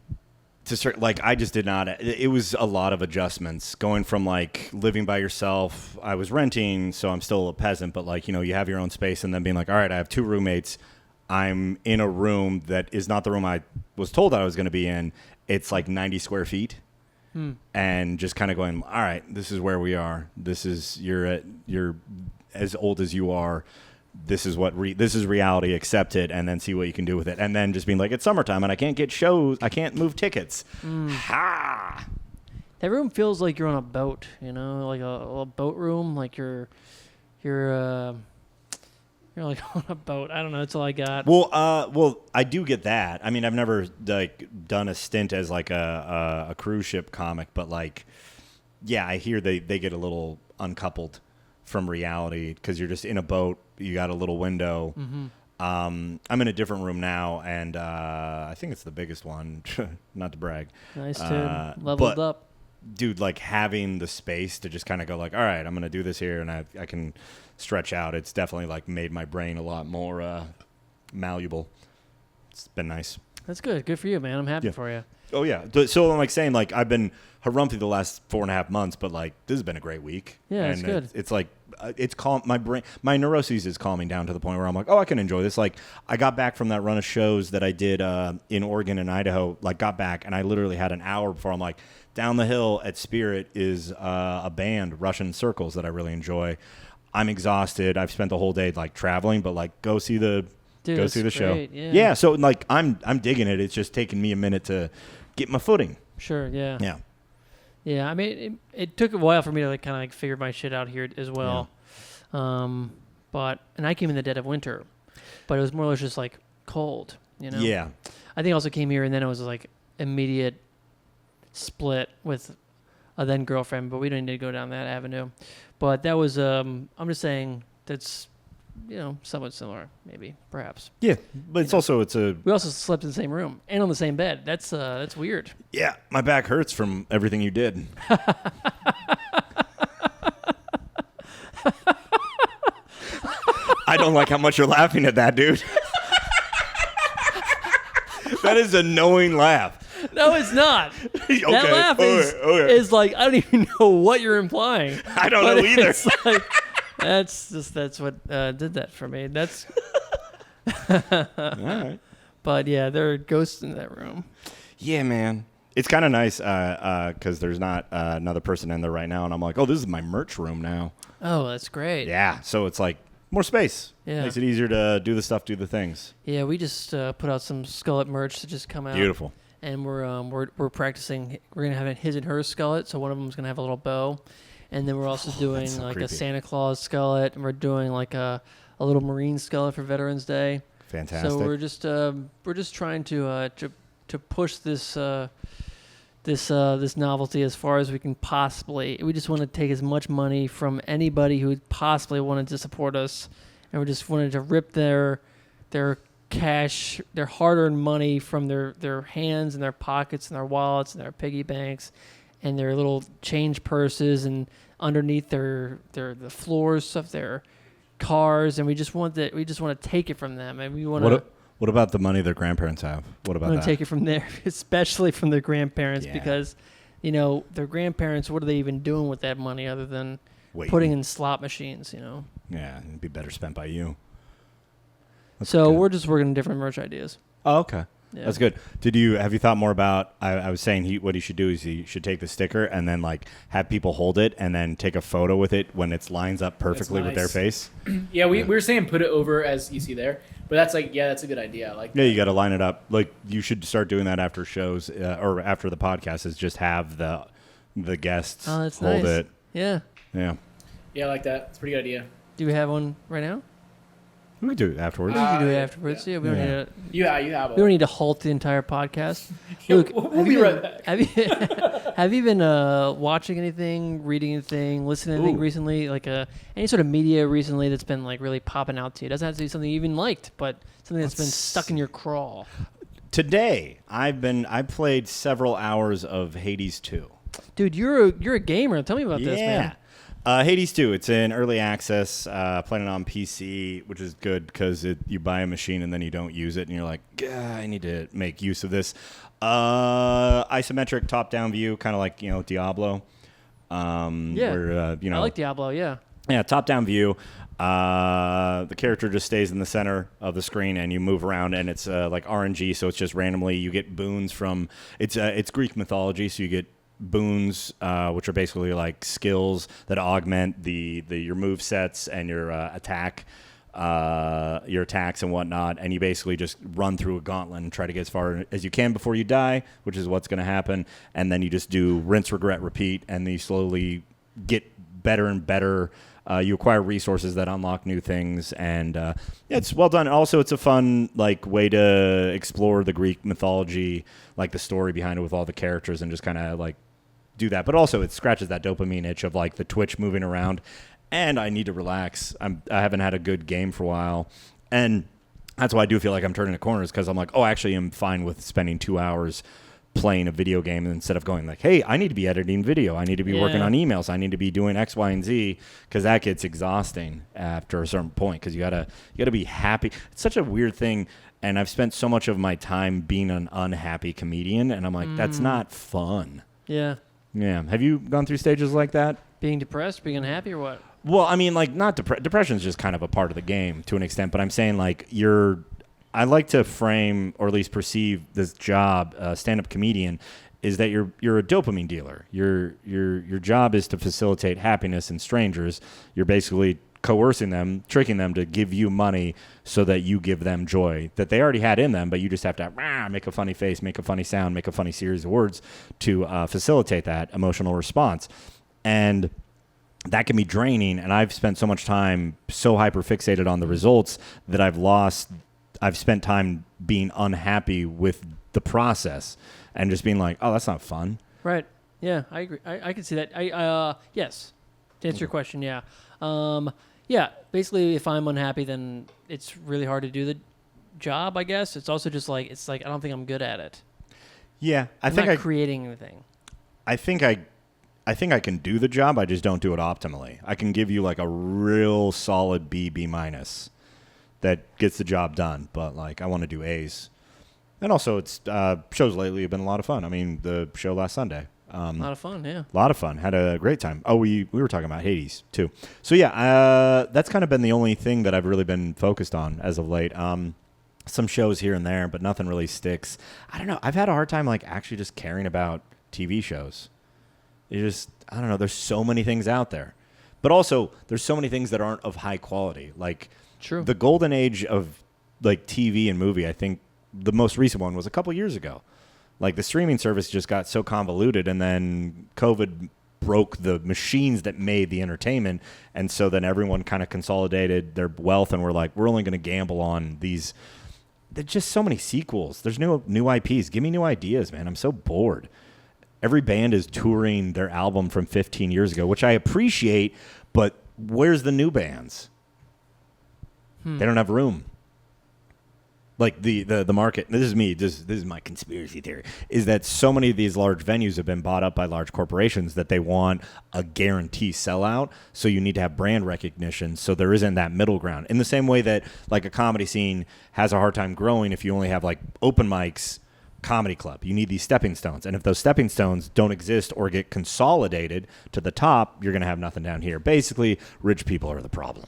to start. Like I just did not. It was a lot of adjustments going from like living by yourself. I was renting, so I'm still a peasant, but like you have your own space, and then being like, all right, I have two roommates. I'm in a room that is not the room I was told I was going to be in. It's like 90 square feet. And just kind of going, all right, this is where we are. This is you're as old as you are. This is this is reality. Accept it, and then see what you can do with it. And then just being like, it's summertime, and I can't get shows. I can't move tickets. Ha! That room feels like you're on a boat. Like a boat room. Like you're like on a boat. I don't know. That's all I got. Well, I do get that. I mean, I've never like done a stint as like a cruise ship comic, but like, yeah, I hear they get a little uncoupled from reality because you're just in a boat. You got a little window. Mm-hmm. I'm in a different room now, and I think it's the biggest one. Not to brag. Nice, dude. Leveled up. Dude, like having the space to just kind of go like, all right, I'm going to do this here, and I can stretch out. It's definitely like made my brain a lot more malleable. It's been nice. That's good. Good for you, man. I'm happy for you. Oh yeah. So I'm like saying like I've been harumphy the last 4.5 months, but like this has been a great week. Yeah, and it's good. It's like it's calm. My brain, my neuroses is calming down to the point where I'm like, oh, I can enjoy this. Like I got back from that run of shows that I did in Oregon and Idaho. Like got back and I literally had an hour before I'm like, down the hill at Spirit is a band, Russian Circles, that I really enjoy. I'm exhausted. I've spent the whole day like traveling, but like go see the show. Yeah. So like I'm digging it. It's just taking me a minute to get my footing. Sure. Yeah. Yeah. Yeah. I mean, it took a while for me to like kind of like figure my shit out here as well. Yeah. And I came in the dead of winter, but it was more or less just like cold. Yeah. I think I also came here and then it was like immediate split with a then girlfriend, but we don't need to go down that avenue. But that was I'm just saying that's somewhat similar, maybe, perhaps. Yeah, but it's we also slept in the same room and on the same bed. That's weird. Yeah, my back hurts from everything you did. I don't like how much you're laughing at that, dude. That is a knowing laugh. No, it's not. Okay, that laugh is like, I don't even know what you're implying. I don't know either. It's like, that's what did that for me. That's all right. But yeah, there are ghosts in that room. Yeah, man. It's kind of nice because there's not another person in there right now, and I'm like, oh, this is my merch room now. Oh, that's great. Yeah, so it's like more space. Yeah. Makes it easier to do the stuff, do the things. Yeah, we just put out some Skullet merch to just come out. Beautiful. And we're practicing. We're gonna have a his and her Skullet, so one of them's gonna have a little bow, and then we're also doing so like creepy. a Santa Claus Skullet, and we're doing like a little Marine Skullet for Veterans Day. Fantastic. So we're just trying to push this this novelty as far as we can possibly. We just want to take as much money from anybody who possibly wanted to support us, and we just wanted to rip their cash, their hard-earned money from their hands and their pockets and their wallets and their piggy banks and their little change purses and underneath the floors of their cars, and we just want to take it from them, and we want to. What about the money their grandparents have? What I'm about going that? to take it from there, especially from their grandparents, Yeah. because, their grandparents, what are they even doing with that money other than Waiting. putting in slot machines, Yeah, it'd be better spent by you. That's So good. we're just working on different merch ideas. Oh, okay. Yeah. That's good. Have you thought more about? I was saying what he should do is he should take the sticker and then have people hold it and then take a photo with it when it lines up perfectly with their nice. face. Yeah, we were saying put it over as you see there, but that's that's a good idea. Yeah, you got to line it up. Like you should start doing that after shows or after the podcast. Is just have the guests That's hold nice. it. Yeah. Yeah, Yeah, I like that. It's a pretty good idea. Do we have one right now? we can do it afterwards. We can do it yeah, afterwards. Yeah, we don't Yeah. need to. You have We don't one. need to halt the entire podcast. Yeah, Luke, we'll have be you right been- back. Have you have you been watching anything, reading anything, listening to anything Ooh. recently? Like any sort of media recently that's been like really popping out to you? It doesn't have to be something you even liked, but something that's been Let's stuck in your craw. Today, I played several hours of Hades 2. Dude, you're a gamer. Tell me about this, man. Hades 2. It's in early access. Playing it on PC, which is good because you buy a machine and then you don't use it, and you're like, I need to make use of this. Isometric top-down view, kind of like Diablo. Yeah. Where, I like Diablo. Yeah. Yeah, top-down view. The character just stays in the center of the screen, and you move around, and it's like RNG, so it's just randomly you get boons from. It's Greek mythology, so you get boons, which are basically like skills that augment your move sets and your attacks and whatnot, and you basically just run through a gauntlet and try to get as far as you can before you die, which is what's going to happen, and then you just do rinse, regret, repeat, and then you slowly get better and better. You acquire resources that unlock new things, and it's well done. Also, it's a fun way to explore the Greek mythology, like the story behind it with all the characters, and just kind of do that. But also, it scratches that dopamine itch of the Twitch moving around, and I need to relax. I haven't had a good game for a while, and that's why I do feel like I'm turning the corners, because I'm like, actually, I'm fine with spending 2 hours playing a video game instead of going hey, I need to be editing video, I need to be working on emails, I need to be doing X, Y, and Z, because that gets exhausting after a certain point, because you gotta be happy. It's such a weird thing, and I've spent so much of my time being an unhappy comedian, and I'm like, that's not fun. Yeah. Yeah. Have you gone through stages like that? Being depressed, being unhappy, or what? Well, I mean, not depression is just kind of a part of the game to an extent, but I'm saying I like to frame, or at least perceive, this job, stand-up comedian, is that you're a dopamine dealer. Your job is to facilitate happiness in strangers. You're basically coercing them, tricking them to give you money so that you give them joy that they already had in them, but you just have to make a funny face, make a funny sound, make a funny series of words to facilitate that emotional response. And that can be draining, and I've spent so much time so hyper-fixated on the results that I've spent time being unhappy with the process and just being like, oh, that's not fun. Right. Yeah, I agree. I can see that. Yes. To answer your question, yeah. Yeah, basically, if I'm unhappy, then it's really hard to do the job, I guess. It's also just I don't think I'm good at it. Yeah, I'm not creating anything. I think I can do the job. I just don't do it optimally. I can give you a real solid B minus that gets the job done, but I want to do A's. And also, it's shows lately have been a lot of fun. I mean, the show last Sunday. A lot of fun, yeah. A lot of fun. Had a great time. Oh, we were talking about Hades too. So yeah, that's kind of been the only thing that I've really been focused on as of late. Some shows here and there, but nothing really sticks. I don't know. I've had a hard time actually just caring about TV shows. I don't know. There's so many things out there, but also there's so many things that aren't of high quality. True. The golden age of TV and movie, I think the most recent one was a couple years ago. The streaming service just got so convoluted, and then COVID broke the machines that made the entertainment, and so then everyone kind of consolidated their wealth, and we're only going to gamble on these. There's just so many sequels. There's new IPs. Give me new ideas, man. I'm so bored. Every band is touring their album from 15 years ago, which I appreciate, but where's the new bands? They don't have room. like the market. This is me. This is my conspiracy theory. Is that so many of these large venues have been bought up by large corporations that they want a guarantee sellout. So you need to have brand recognition. So there isn't that middle ground. In the same way that like a comedy scene has a hard time growing if you only have like open mics, comedy club. You need these stepping stones. And if those stepping stones don't exist or get consolidated to the top, you're going to have nothing down here. Basically, rich people are the problem.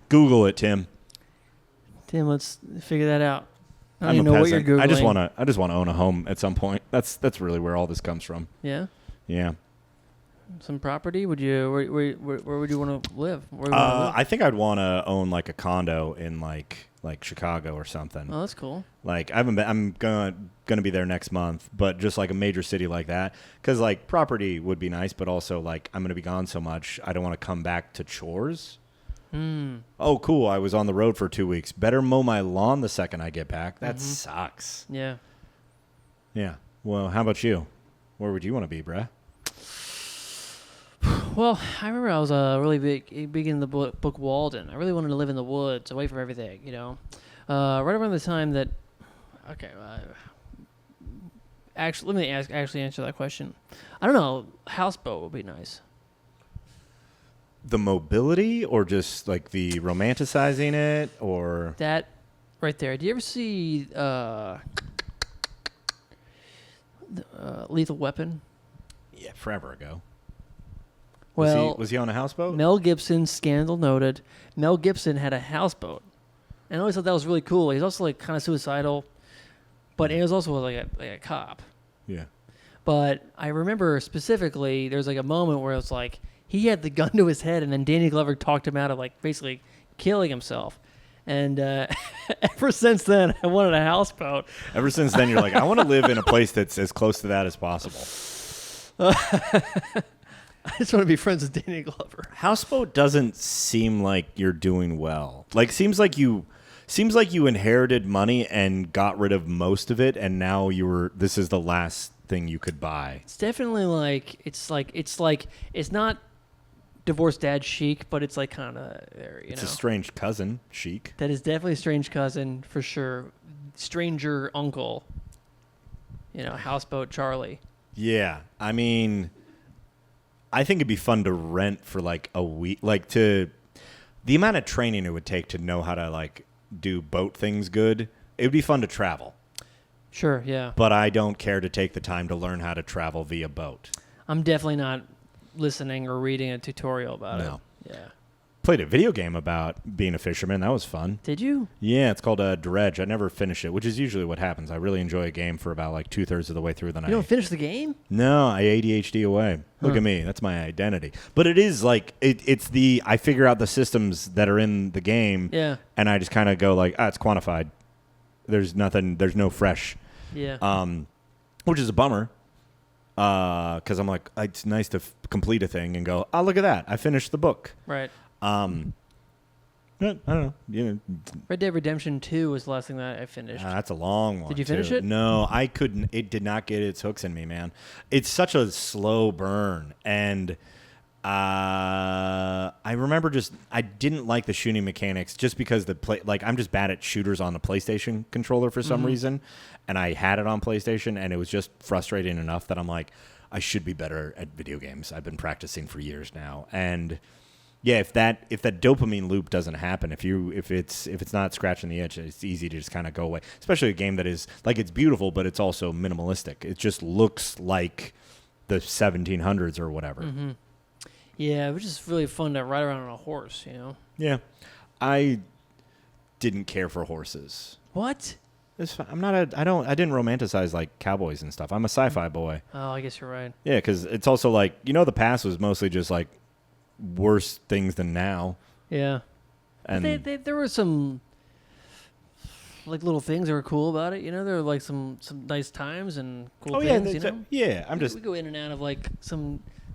Google it, Tim. Tim, let's figure that out. I don't I'm even a know what you're peasant. Googling. I just want to own a home at some point. That's really where all this comes from. Yeah? Yeah. Some property? Would you where would you want to live? Where would you wanna live? I think I'd want to own like a condo in like Chicago or something. Oh, that's cool. Like I'm gonna be there next month, but just like a major city like that, because like property would be nice, but also like I'm gonna be gone so much, I don't want to come back to chores. Oh, cool! I was on the road for 2 weeks. Better mow my lawn the second I get back. That sucks. Yeah. Yeah. Well, how about you? Where would you want to be, bruh? Well, I remember I was really big in the book Walden. I really wanted to live in the woods, away from everything, you know. Right around the time that, okay, actually, let me answer that question. I don't know, houseboat would be nice. The mobility, or just like the romanticizing it, or That right there. Do you ever see Lethal Weapon? yeah, forever ago. Well, was he on a houseboat? Mel Gibson, scandal noted. Mel Gibson had a houseboat, and I always thought that was really cool. He's also like kind of suicidal, but he was also like a cop. Yeah. But I remember specifically there's like a moment where it's like he had the gun to his head, and then Danny Glover talked him out of like basically killing himself. And ever since then, I wanted a houseboat. Ever since then, you're like, I want to live in a place that's as close to that as possible. I just want to be friends with Danny Glover. Houseboat doesn't seem like you're doing well. Like seems like you inherited money and got rid of most of it, and now this is the last thing you could buy. It's definitely like it's not divorced dad chic, but it's like kind of there. You It's know, a strange cousin chic. that is definitely a strange cousin for sure. Stranger uncle. You know, houseboat Charlie. Yeah, I mean, I think it'd be fun to rent for like a week, the amount of training it would take to know how to like do boat things good. It would be fun to travel, Sure, yeah. but I don't care to take the time to learn how to travel via boat. I'm definitely not listening or reading a tutorial about No. it. Yeah. Played a video game about being a fisherman. That was fun. Did you? Yeah, it's called Dredge. I never finished it, which is usually what happens. I really enjoy a game for about like 2/3 of the way through the night. You don't finish the game? No, I ADHD away. Look at me. That's my identity. But it is like, I figure out the systems that are in the game. Yeah. And I just kind of go like, it's quantified. There's no fresh. Yeah. Which is a bummer. Because I'm like, it's nice to complete a thing and go, oh, look at that. I finished the book. Right. But I don't know. Red Dead Redemption 2 was the last thing that I finished. That's a long one. Did you finish too. it? No, I couldn't. It did not get its hooks in me, man. It's such a slow burn, and I remember I didn't like the shooting mechanics just because I'm just bad at shooters on the PlayStation controller for some reason, and I had it on PlayStation, and it was just frustrating enough that I'm like, I should be better at video games. I've been practicing for years now, and yeah, if that dopamine loop doesn't happen, if it's not scratching the itch, it's easy to just kind of go away. Especially a game that is like, it's beautiful, but it's also minimalistic. It just looks like the 1700s or whatever. Mm-hmm. Yeah, it was just really fun to ride around on a horse, you know? Yeah, I didn't care for horses. What? I didn't romanticize like cowboys and stuff. I'm a sci-fi boy. Oh, I guess you're right. Yeah, because it's also like, the past was mostly just like worse things than now. Yeah. And there were some like little things that were cool about it, you know? There were like some nice times and cool things, you know? Yeah, we go in and out of like that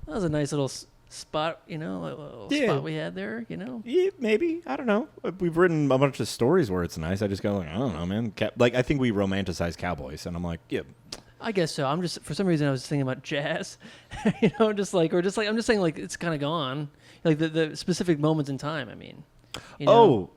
was a nice little spot, you know, a little spot we had there, you know? Yeah, maybe. I don't know. We've written a bunch of stories where it's nice. I just go like, I don't know, man. I think we romanticize cowboys, and I'm like, yeah. I guess so. I'm just, for some reason, I was thinking about jazz, you know, I'm just saying like it's kind of gone, like the specific moments in time. I mean, you know?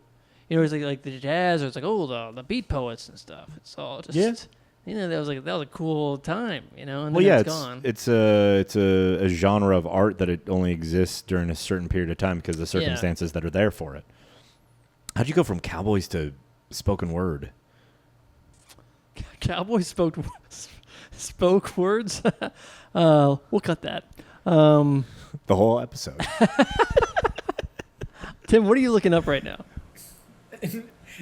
You know, it's like the jazz, or it's like the beat poets and stuff. It's all just that was a cool time, and then it's gone. It's a genre of art that it only exists during a certain period of time because of the circumstances that are there for it. How'd you go from cowboys to spoken word? Cowboys spoke words. We'll cut that. The whole episode. Tim, what are you looking up right now?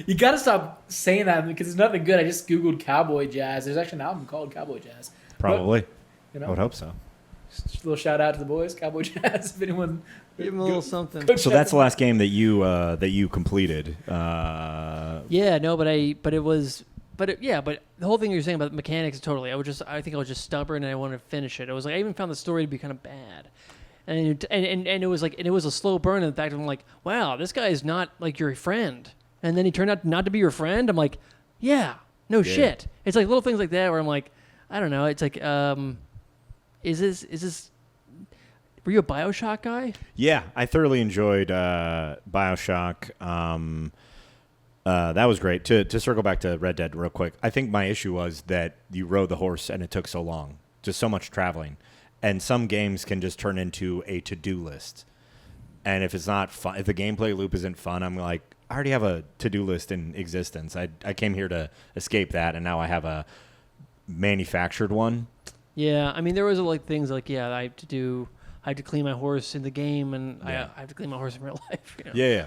You got to stop saying that because it's nothing good. I just Googled cowboy jazz. There's actually an album called Cowboy Jazz. Probably. But, I would hope so. Just a little shout out to the boys, Cowboy Jazz. If anyone, give them a little something. So that's the last game that you completed. But the whole thing you're saying about the mechanics, totally. I think I was just stubborn and I wanted to finish it. It was like I even found the story to be kind of bad, and it was like, and it was a slow burn. And the fact I'm like, wow, this guy is not like your friend, and then he turned out not to be your friend. I'm like, shit. It's like little things like that where I'm like, I don't know. It's like, is this? Were you a BioShock guy? Yeah, I thoroughly enjoyed BioShock. That was great. To circle back to Red Dead real quick, I think my issue was that you rode the horse and it took so long, just so much traveling. And some games can just turn into a to-do list. And if it's not fun, if the gameplay loop isn't fun, I'm like, I already have a to-do list in existence. I came here to escape that, and now I have a manufactured one. Yeah, I mean, there was like things like, I had to clean my horse in the game, and I have to clean my horse in real life. Yeah.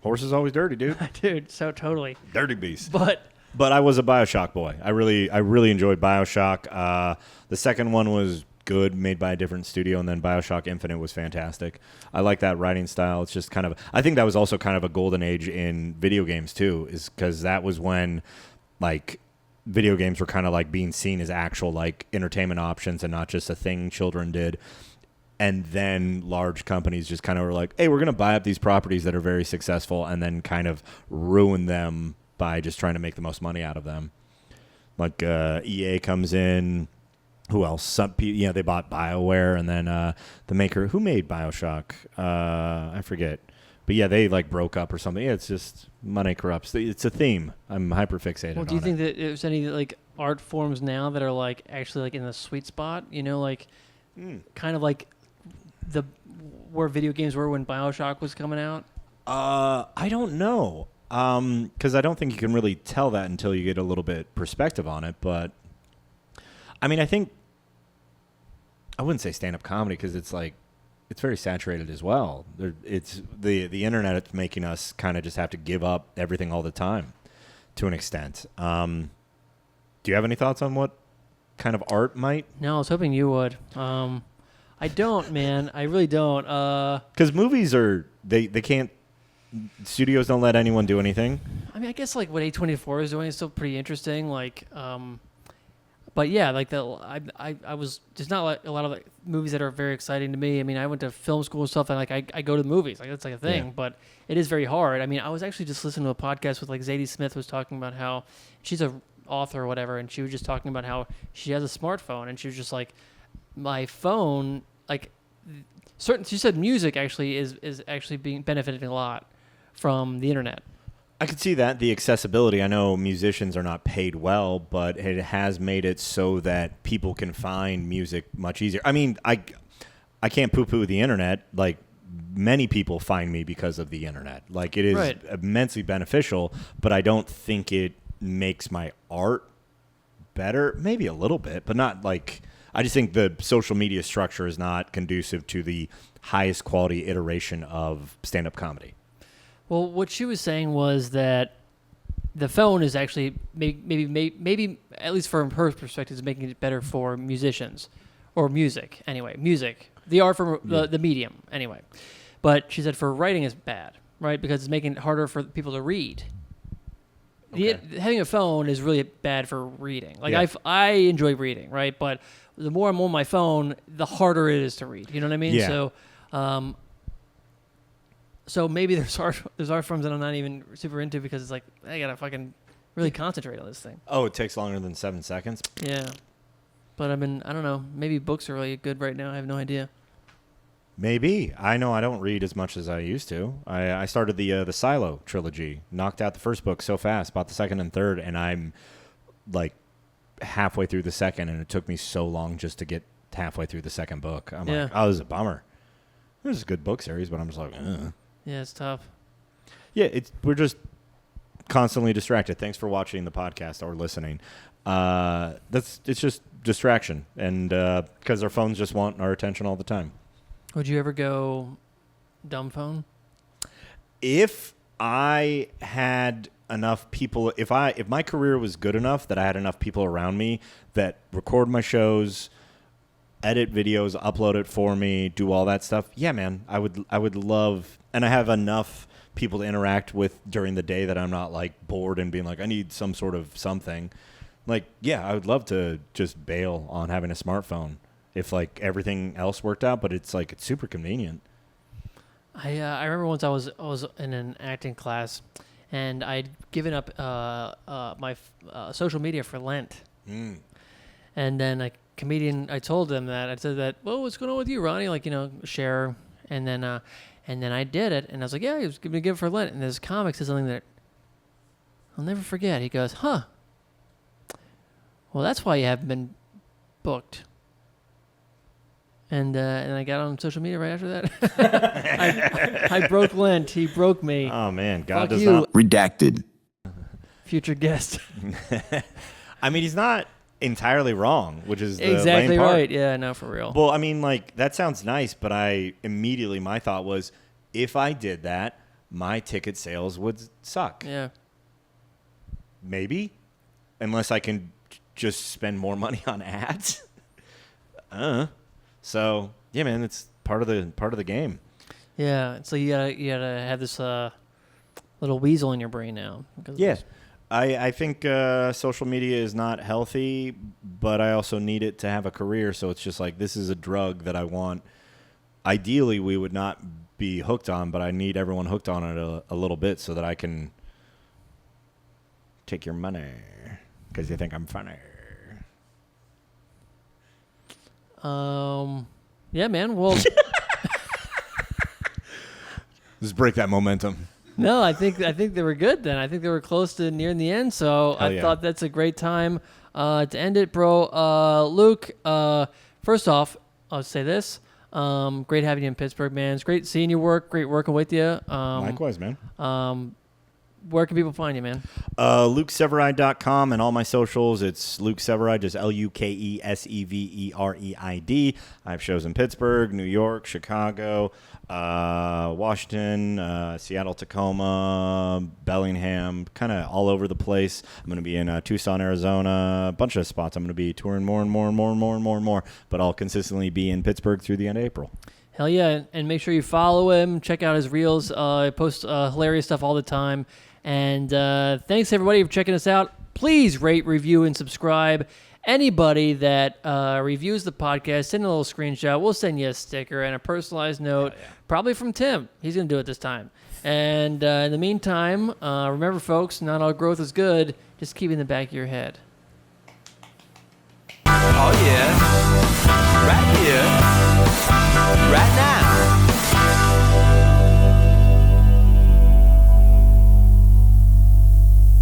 Horse is always dirty, dude. Dude, so totally. Dirty beast. But I was a BioShock boy. I really enjoyed BioShock. The second one was good, made by a different studio, and then BioShock Infinite was fantastic. I like that writing style. It's just kind of, I think that was also kind of a golden age in video games too, is because that was when like video games were kind of like being seen as actual like entertainment options and not just a thing children did. And then large companies just kind of were like, hey, we're going to buy up these properties that are very successful and then kind of ruin them by just trying to make the most money out of them. Like EA comes in. Who else? Some people, they bought BioWare, and then the maker who made BioShock, I forget. But yeah, they like broke up or something. Yeah, it's just money corrupts. It's a theme. I'm hyper fixated. Well, do you think that there's any like art forms now that are like actually like in the sweet spot? Kind of like where video games were when BioShock was coming out? I don't know. Because I don't think you can really tell that until you get a little bit perspective on it. But I mean, I think I wouldn't say stand-up comedy because it's like it's very saturated as well. It's the internet. It's making us kind of just have to give up everything all the time, to an extent. Do you have any thoughts on what kind of art might? No, I was hoping you would. I don't, man. I really don't. Because movies are they can't. Studios don't let anyone do anything. I mean, I guess like what A24 is doing is still pretty interesting. Like, but yeah, like I was there's not like a lot of like movies that are very exciting to me. I mean, I went to film school and stuff, and like I go to the movies, like that's like a thing. Yeah. But it is very hard. I mean, I was actually just listening to a podcast with like Zadie Smith was talking about how she's a author or whatever, and she was just talking about how she has a smartphone, and she was just like, my phone, like she said music actually is actually being benefiting a lot from the internet. I could see that, the accessibility. I know musicians are not paid well, but it has made it so that people can find music much easier. I mean, I can't poo-poo the internet. Like, many people find me because of the internet. Like, it is immensely beneficial, but I don't think it makes my art better. Maybe a little bit, but not like... I just think the social media structure is not conducive to the highest quality iteration of stand-up comedy. Well, what she was saying was that the phone is actually maybe at least from her perspective is making it better for musicians or music anyway. Music, the art from the medium anyway. But she said for writing is bad, right? Because it's making it harder for people to read. Okay. Having a phone is really bad for reading. Like I enjoy reading, right? But the more I'm on my phone, the harder it is to read. You know what I mean? Yeah. So maybe there's art forms that I'm not even super into because it's like I gotta fucking really concentrate on this thing. Oh, it takes longer than 7 seconds? Yeah. But I don't know. Maybe books are really good right now. I have no idea. Maybe. I know I don't read as much as I used to. I started the Silo trilogy, knocked out the first book so fast, bought the second and third, and I'm like halfway through the second, and it took me so long just to get halfway through the second book. I'm like, oh, this is a bummer. This is a good book series, but I'm just like, Yeah, it's tough. Yeah, we're just constantly distracted. Thanks for watching the podcast or listening. It's just distraction, and because our phones just want our attention all the time. Would you ever go dumb phone? If I had enough people, if my career was good enough that I had enough people around me that record my shows, edit videos, upload it for me, do all that stuff, yeah, man, I would love, and I have enough people to interact with during the day that I'm not like bored and being like, I need some sort of something. Like, yeah, I would love to just bail on having a smartphone if like everything else worked out, but it's like it's super convenient. I remember once I was in an acting class, and I'd given up my social media for Lent. And then a comedian, I told them that. I said that, well, what's going on with you, Ronnie? Like, share. And then I did it, and I was like, yeah, he was going to give it for Lent. And this comic said something that I'll never forget. He goes, well, that's why you haven't been booked. And I got on social media right after that. I broke Lent. He broke me. Oh, man. God Fuck does you. not. Redacted. Future guest. I mean, he's not entirely wrong, which is the Exactly lame part. right. Yeah, no, for real. Well, I mean, like, that sounds nice, but my thought was, if I did that, my ticket sales would suck. Yeah. Maybe. Unless I can just spend more money on ads. So, yeah, man, it's part of the game. Yeah. So you gotta have this little weasel in your brain now. Yeah. I think social media is not healthy, but I also need it to have a career. So it's just like, this is a drug that I want. Ideally, we would not be hooked on, but I need everyone hooked on it a little bit so that I can take your money because you think I'm funny. Yeah, man. Well, Just break that momentum. no, I think they were good then. I think they were close to nearing the end, so Hell I yeah. thought that's a great time to end it, bro. Luke, first off, I'll say this. Great having you in Pittsburgh, man. It's great seeing your work. Great working with you. Likewise, man. Where can people find you, man? LukeSevereid.com and all my socials. It's Luke Severeid, just LukeSevereid. I have shows in Pittsburgh, New York, Chicago, Washington, Seattle, Tacoma, Bellingham, kind of all over the place. I'm going to be in Tucson, Arizona, a bunch of spots. I'm going to be touring more and more, but I'll consistently be in Pittsburgh through the end of April. Hell yeah, and make sure you follow him. Check out his reels. He posts hilarious stuff all the time. And thanks, everybody, for checking us out. Please rate, review, and subscribe. Anybody that reviews the podcast, send a little screenshot. We'll send you a sticker and a personalized note, probably from Tim. He's going to do it this time. And in the meantime, remember, folks, not all growth is good. Just keep it in the back of your head.